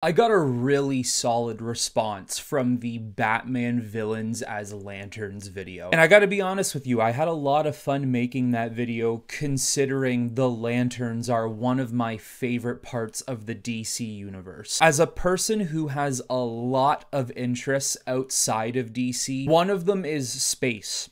I got a really solid response from the Batman villains as lanterns video. And I gotta be honest with you, I had a lot of fun making that video considering the lanterns are one of my favorite parts of the DC universe. As a person who has a lot of interests outside of DC, one of them is space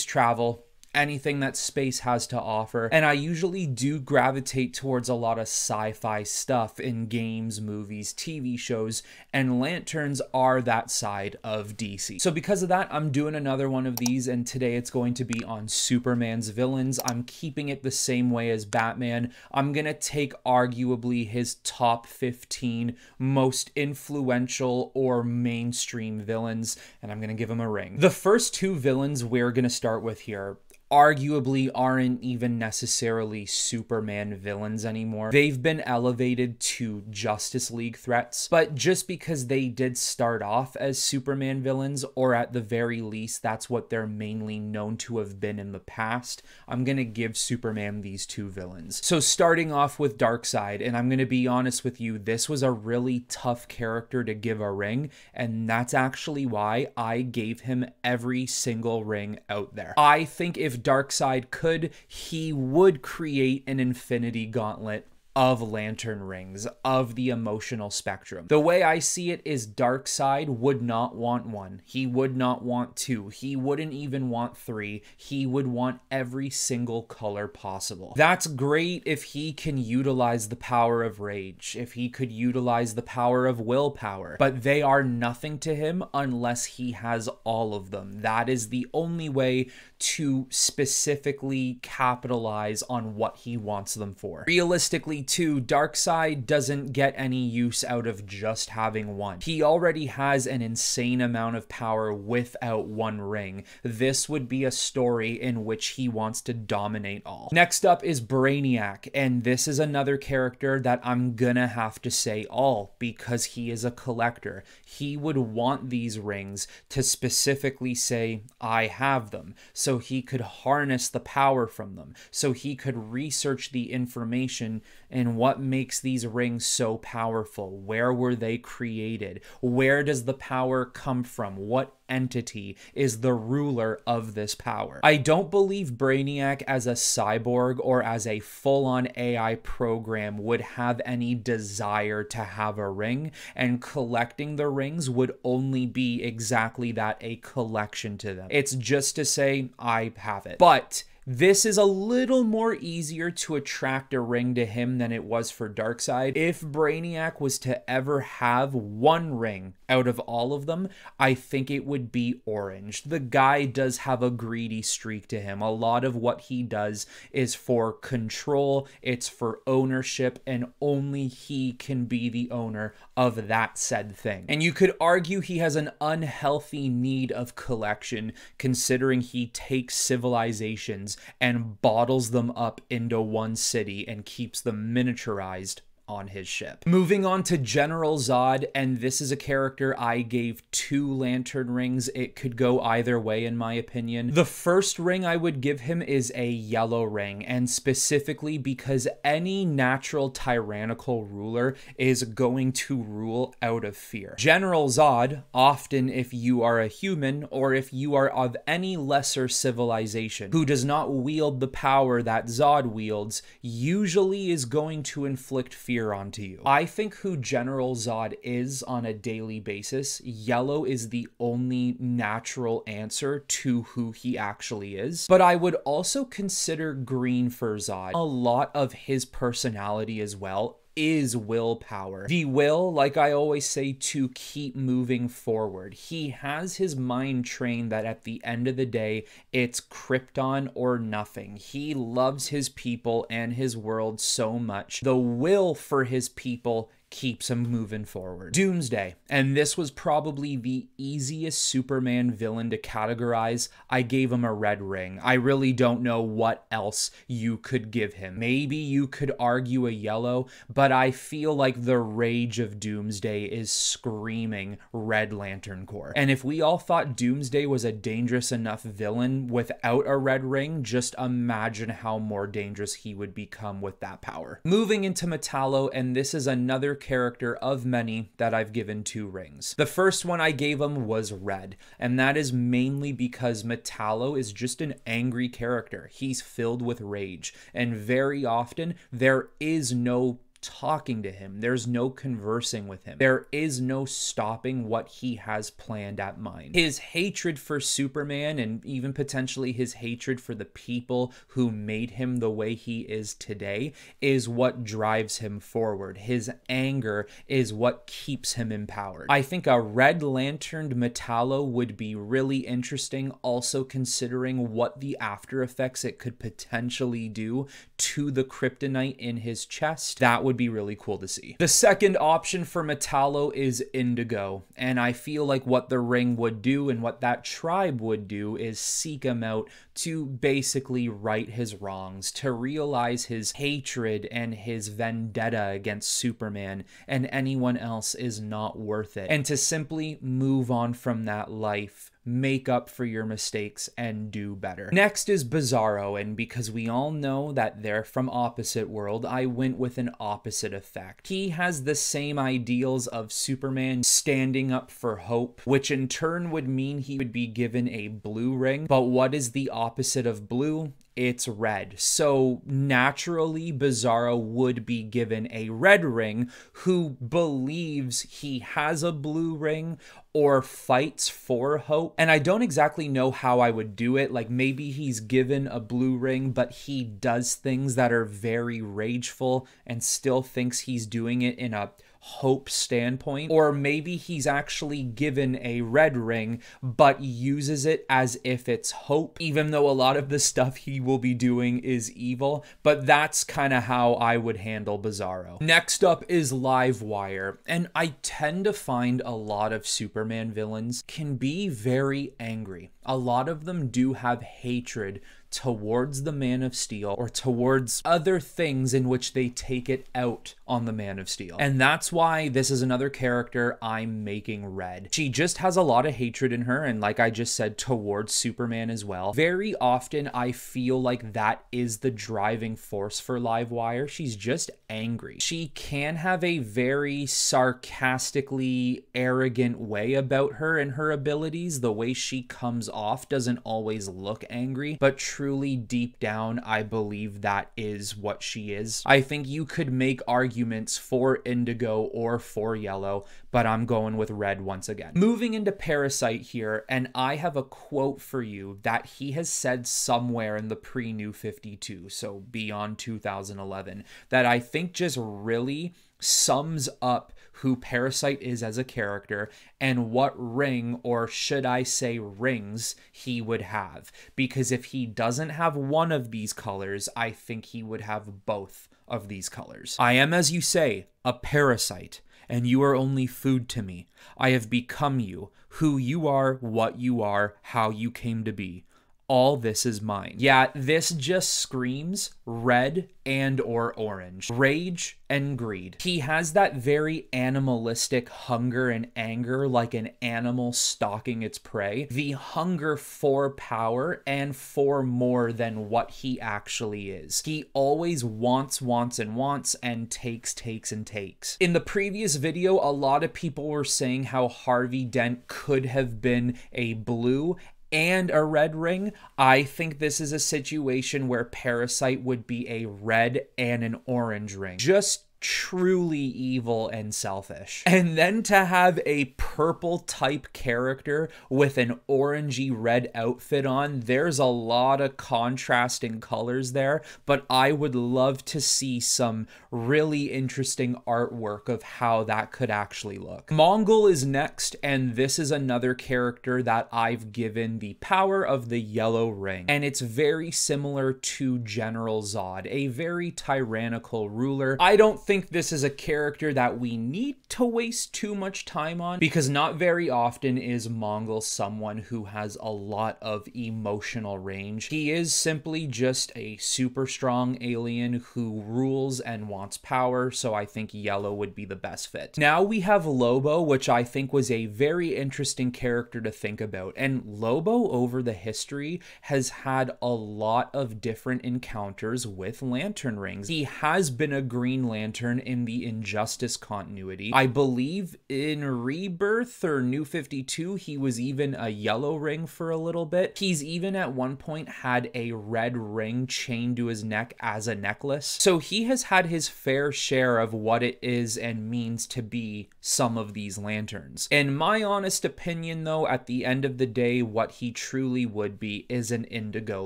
travel, anything that space has to offer, and I usually do gravitate towards a lot of sci-fi stuff in games, movies, TV shows, and lanterns are that side of DC. So because of that, I'm doing another one of these, and today it's going to be on Superman's villains. I'm keeping it the same way as Batman. I'm gonna take arguably his top 15 most influential or mainstream villains, and I'm gonna give him a ring. The first two villains we're gonna start with here arguably aren't even necessarily Superman villains anymore. They've been elevated to Justice League threats, but just because they did start off as Superman villains, or at the very least that's what they're mainly known to have been in the past, I'm gonna give Superman these two villains. So starting off with Darkseid, and I'm gonna be honest with you, this was a really tough character to give a ring, and that's actually why I gave him every single ring out there. I think if Darkseid could, he would create an infinity gauntlet of lantern rings, of the emotional spectrum. The way I see it is Darkseid would not want one. He would not want two. He wouldn't even want three. He would want every single color possible. That's great if he can utilize the power of rage, if he could utilize the power of willpower, but they are nothing to him unless he has all of them. That is the only way to specifically capitalize on what he wants them for. Realistically, too, Darkseid doesn't get any use out of just having one. He already has an insane amount of power without one ring. This would be a story in which he wants to dominate all. Next up is Brainiac, and this is another character that I'm gonna have to say all, because he is a collector. He would want these rings to specifically say, I have them, so he could harness the power from them, so he could research the information and what makes these rings so powerful. Where were they created? Where does the power come from? What entity is the ruler of this power? I don't believe Brainiac as a cyborg or as a full-on AI program would have any desire to have a ring, and collecting the rings would only be exactly that, a collection to them. It's just to say, I have it. But this is a little more easier to attract a ring to him than it was for Darkseid. If Brainiac was to ever have one ring out of all of them, I think it would be orange. The guy does have a greedy streak to him. A lot of what he does is for control, it's for ownership, and only he can be the owner of that said thing. And you could argue he has an unhealthy need of collection, considering he takes civilizations and bottles them up into one city and keeps them miniaturized on his ship. Moving on to General Zod, and this is a character I gave 2 lantern rings. It could go either way in my opinion. The first ring I would give him is a yellow ring, and specifically because any natural tyrannical ruler is going to rule out of fear. General Zod, often if you are a human or if you are of any lesser civilization who does not wield the power that Zod wields, usually is going to inflict fear onto you. I think who General Zod is on a daily basis, yellow is the only natural answer to who he actually is. But I would also consider green for Zod. A lot of his personality as well is willpower. The will, like I always say, to keep moving forward. He has his mind trained that at the end of the day, it's Krypton or nothing. He loves his people and his world so much. The will for his people keeps him moving forward. Doomsday, and this was probably the easiest Superman villain to categorize. I gave him a red ring. I really don't know what else you could give him. Maybe you could argue a yellow, but I feel like the rage of Doomsday is screaming Red Lantern Corps. And if we all thought Doomsday was a dangerous enough villain without a red ring, just imagine how more dangerous he would become with that power. Moving into Metallo, and this is another character of many that I've given 2 rings. The first one I gave him was red, and that is mainly because Metallo is just an angry character. He's filled with rage, and very often there is no talking to him. There's no conversing with him. There is no stopping what he has planned at mind. His hatred for Superman, and even potentially his hatred for the people who made him the way he is today, is what drives him forward. His anger is what keeps him empowered. I think a red lanterned Metallo would be really interesting, also considering what the after effects it could potentially do to the kryptonite in his chest. That would be really cool to see. The second option for Metallo is indigo, and I feel like what the ring would do and what that tribe would do is seek him out to basically right his wrongs, to realize his hatred and his vendetta against Superman and anyone else is not worth it, and to simply move on from that life, make up for your mistakes, and do better. Next is Bizzaro, and because we all know that they're from opposite world, I went with an opposite effect. He has the same ideals of Superman standing up for hope, which in turn would mean he would be given a blue ring, but what is the opposite of blue? It's red. So naturally, Bizzaro would be given a red ring who believes he has a blue ring or fights for hope. And I don't exactly know how I would do it. Like maybe he's given a blue ring, but he does things that are very rageful and still thinks he's doing it in a hope standpoint, or maybe he's actually given a red ring but uses it as if it's hope, even though a lot of the stuff he will be doing is evil. But that's kind of how I would handle Bizzaro. Next up is Livewire, and I tend to find a lot of Superman villains can be very angry. A lot of them do have hatred towards the Man of Steel or towards other things in which they take it out on the Man of Steel. And that's why this is another character I'm making red. She just has a lot of hatred in her, and like I just said, towards Superman as well. Very often I feel like that is the driving force for Livewire. She's just angry. She can have a very sarcastically arrogant way about her and her abilities. The way she comes off doesn't always look angry, but truly deep down, I believe that is what she is. I think you could make arguments for indigo or for yellow, but I'm going with red once again. Moving into Parasite here, and I have a quote for you that he has said somewhere in the pre-New 52, so beyond 2011, that I think just really sums up who Parasite is as a character and what ring, or should I say rings, he would have. Because if he doesn't have one of these colors, I think he would have both of these colors. I am, as you say, a parasite, and you are only food to me. I have become you, who you are, what you are, how you came to be. All this is mine. Yeah, this just screams red and or orange. Rage and greed. He has that very animalistic hunger and anger, like an animal stalking its prey. The hunger for power and for more than what he actually is. He always wants and takes and takes. In the previous video, a lot of people were saying how Harvey Dent could have been a blue and a red ring. I think this is a situation where Parasite would be a red and an orange ring. Just truly evil and selfish. And then to have a purple type character with an orangey red outfit on, there's a lot of contrasting colors there, but I would love to see some really interesting artwork of how that could actually look. Mongul is next, and this is another character that I've given the power of the yellow ring, and it's very similar to General Zod, a very tyrannical ruler. I don't think this is a character that we need to waste too much time on, because not very often is Mongul someone who has a lot of emotional range. He is simply just a super strong alien who rules and wants power, so I think yellow would be the best fit. Now we have Lobo, which I think was a very interesting character to think about, and Lobo over the history has had a lot of different encounters with lantern rings. He has been a Green Lantern Lantern in the Injustice continuity. I believe in Rebirth or New 52, he was even a yellow ring for a little bit. He's even at one point had a red ring chained to his neck as a necklace. So he has had his fair share of what it is and means to be some of these lanterns. In my honest opinion, though, at the end of the day, what he truly would be is an indigo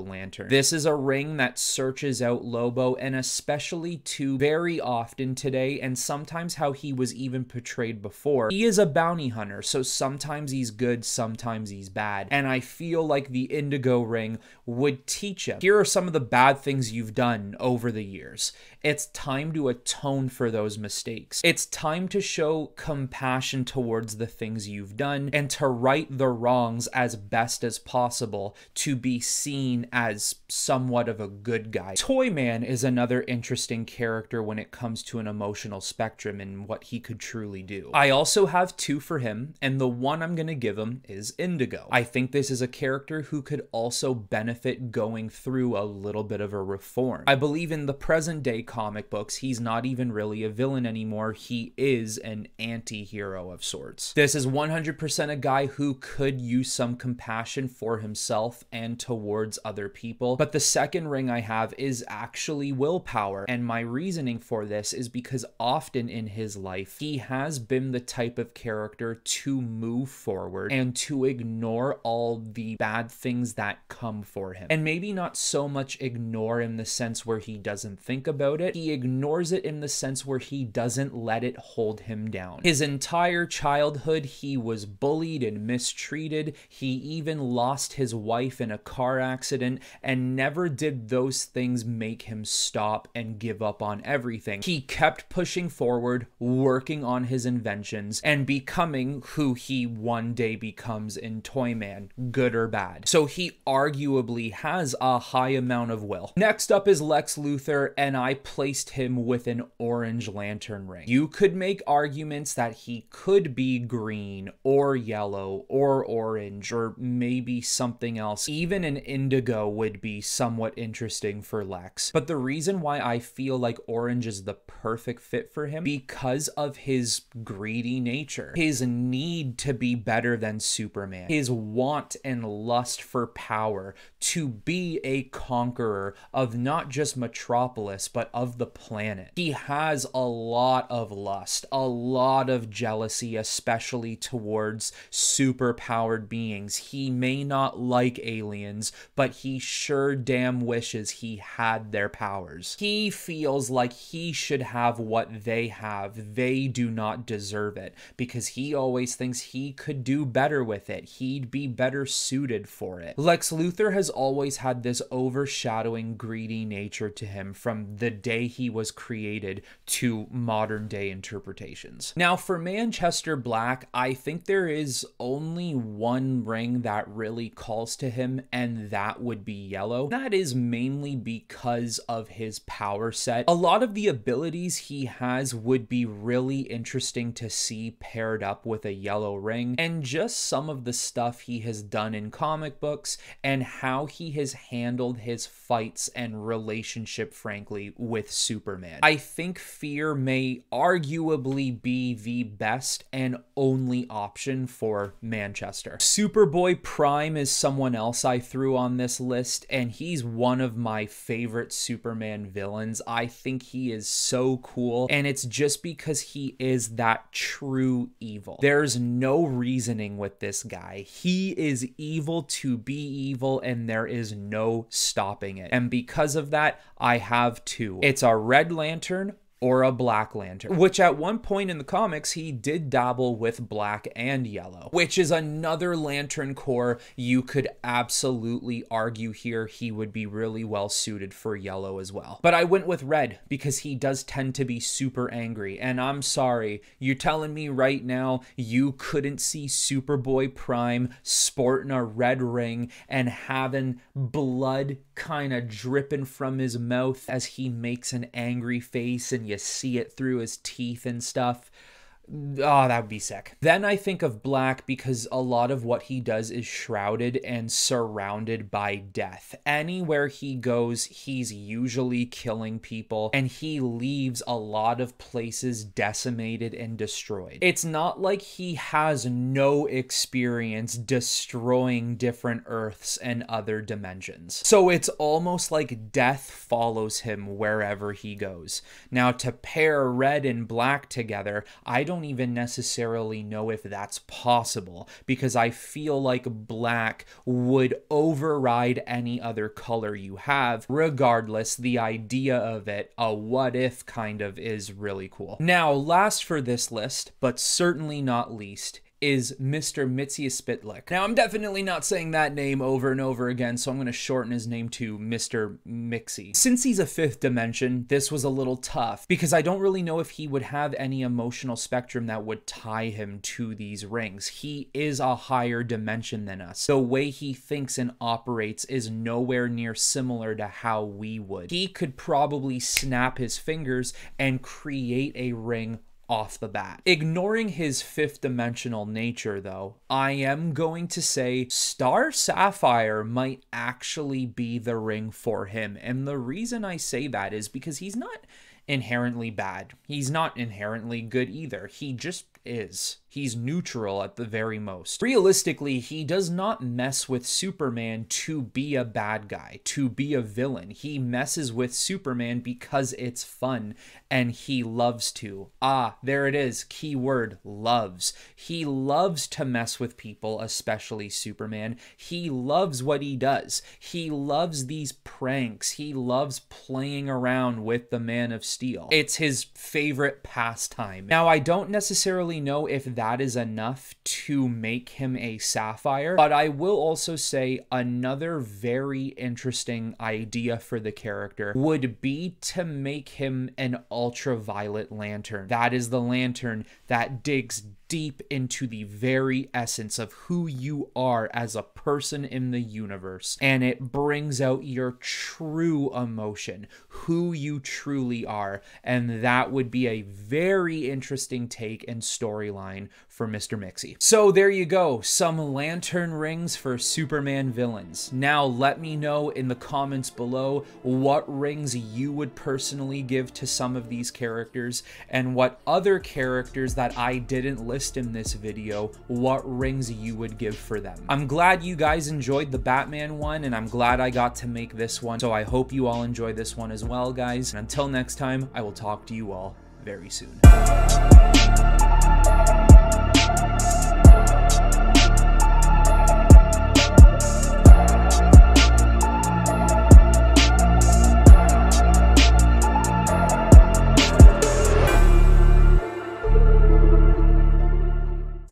lantern. This is a ring that searches out Lobo, and especially too very often today, and sometimes how he was even portrayed before. He is a bounty hunter, so sometimes he's good, sometimes he's bad. And I feel like the indigo ring would teach him, here are some of the bad things you've done over the years. It's time to atone for those mistakes. It's time to show compassion towards the things you've done and to right the wrongs as best as possible to be seen as somewhat of a good guy. Toyman is another interesting character when it comes to an emotional spectrum and what he could truly do. I also have two for him, and the one I'm going to give him is Indigo. I think this is a character who could also benefit going through a little bit of a reform. I believe in the present day comic books, he's not even really a villain anymore. He is an anti-hero of sorts. This is 100% a guy who could use some compassion for himself and towards other people. But the second ring I have is actually willpower. And my reasoning for this is because often in his life, he has been the type of character to move forward and to ignore all the bad things that come for him. And maybe not so much ignore in the sense where he doesn't think about it. He ignores it in the sense where he doesn't let it hold him down. His entire childhood, he was bullied and mistreated. He even lost his wife in a car accident, and never did those things make him stop and give up on everything. He kept pushing forward, working on his inventions, and becoming who he one day becomes in Toyman, good or bad. So he arguably has a high amount of will. Next up is Lex Luthor, and I placed him with an orange lantern ring. You could make arguments that he could be green or yellow or orange or maybe something else. Even an indigo would be somewhat interesting for Lex. But the reason why I feel like orange is the perfect fit for him, because of his greedy nature, his need to be better than Superman, his want and lust for power, to be a conqueror of not just Metropolis, but of the planet. He has a lot of lust, a lot of jealousy, especially towards superpowered beings. He may not like aliens, but he sure damn wishes he had their powers. He feels like he should have what they have. They do not deserve it, because he always thinks he could do better with it. He'd be better suited for it. Lex Luthor has always had this overshadowing greedy nature to him from the day he was created to modern day interpretations. Now for Manchester Black, I think there is only one ring that really calls to him, and that would be yellow. That is mainly because of his power set. A lot of the abilities he has would be really interesting to see paired up with a yellow ring, and just some of the stuff he has done in comic books and how he has handled his fights and relationship, frankly, with Superman. I think fear may arguably be the best and only option for Manchester. Superboy Prime is someone else I threw on this list, and he's one of my favorite Superman villains. I think he is so cool, and it's just because he is that true evil. There's no reasoning with this guy. He is evil to be evil, and there is no stopping it. And because of that, I have two. It's a Red Lantern or a Black Lantern, which at one point in the comics, he did dabble with black and yellow, which is another Lantern Corps you could absolutely argue here he would be really well suited for yellow as well. But I went with red because he does tend to be super angry, and I'm sorry, you're telling me right now you couldn't see Superboy Prime sporting a red ring and having blood kind of dripping from his mouth as he makes an angry face and you see it through his teeth and stuff? Oh, that would be sick. Then I think of Black because a lot of what he does is shrouded and surrounded by death. Anywhere he goes, he's usually killing people, and he leaves a lot of places decimated and destroyed. It's not like he has no experience destroying different Earths and other dimensions. So it's almost like death follows him wherever he goes. Now, to pair Red and Black together, I don't even necessarily know if that's possible, because I feel like Black would override any other color you have. Regardless, the idea of it, a what if kind of, is really cool. Now, last for this list, but certainly not least, is Mr. Mxyzptlk. Now, I'm definitely not saying that name over and over again, so I'm going to shorten his name to Mr. Mixy. Since he's a fifth dimension, this was a little tough, because I don't really know if he would have any emotional spectrum that would tie him to these rings. He is a higher dimension than us. The way he thinks and operates is nowhere near similar to how we would. He could probably snap his fingers and create a ring off the bat. Ignoring his fifth dimensional nature though, I am going to say Star Sapphire might actually be the ring for him. And the reason I say that is because he's not inherently bad. He's not inherently good either. He just is. He's neutral at the very most. Realistically, he does not mess with Superman to be a bad guy, to be a villain. He messes with Superman because it's fun and he loves to. Ah, there it is. Keyword, loves. He loves to mess with people, especially Superman. He loves what he does. He loves these pranks. He loves playing around with the Man of Steel. It's his favorite pastime. Now, I don't necessarily know if that is enough to make him a Sapphire, but I will also say another very interesting idea for the character would be to make him an ultraviolet lantern. That is the lantern that digs deep into the very essence of who you are as a person in the universe, and it brings out your true emotion, who you truly are, and that would be a very interesting take and storyline for Mr. Mixy. So there you go, some lantern rings for Superman villains. Now let me know in the comments below what rings you would personally give to some of these characters, and what other characters that I didn't list in this video, what rings you would give for them. I'm glad you guys enjoyed the Batman one, and I'm glad I got to make this one, so I hope you all enjoy this one as well, guys. And until next time, I will talk to you all very soon.